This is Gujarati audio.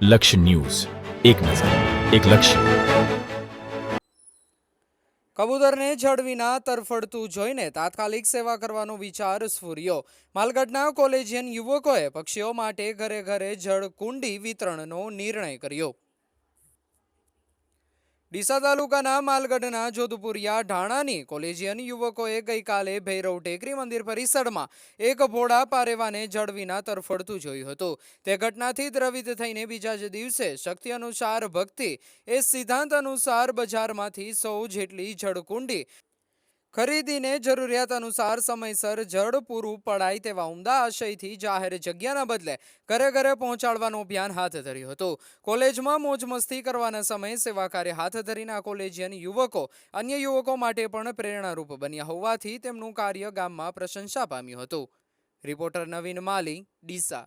લક્ષ્ય ન્યૂઝ, એક નજર, એક લક્ષ્ય. કબૂતરને જળ વિના તરફડતું જોઈને તાત્કાલિક સેવા કરવાનો વિચાર સ્ફૂર્યો. માલગઢના કોલેજિયન યુવકોએ પક્ષીઓ માટે ઘરે ઘરે જળ કુંડી વિતરણનો નિર્ણય કર્યો. ડીસા તાલુકાના માલગઢના જોધપુરિયા ઢાણાની કોલેજિયન યુવકોએ ગઈકાલે ભૈરવ ટેકરી મંદિર પરિસરમાં એક ભોળા પારેવાને જળ વિના તરફડતું જોયું હતું. તે ઘટનાથી દ્રવિત થઈને બીજા જ દિવસે શક્તિ અનુસાર ભક્તિ એ સિદ્ધાંત અનુસાર બજારમાંથી 100 જેટલી જળકુંડી ખરીદીને જરૂરિયાત અનુસાર સમયસર જળ પૂરું પડાય તેવા ઉમદા આશયથી જાહેર જગ્યાના બદલે ઘરે ઘરે પહોંચાડવાનું અભિયાન હાથ ધર્યું હતું. કોલેજમાં મોજ મસ્તી કરવાના સમયે સેવા કાર્ય હાથ ધરીને આ કોલેજિયન યુવકો અન્ય યુવકો માટે પણ પ્રેરણારૂપ બન્યા હોવાથી તેમનું કાર્ય ગામમાં પ્રશંસા પામ્યું હતું. રિપોર્ટર નવીન માલી, ડીસા.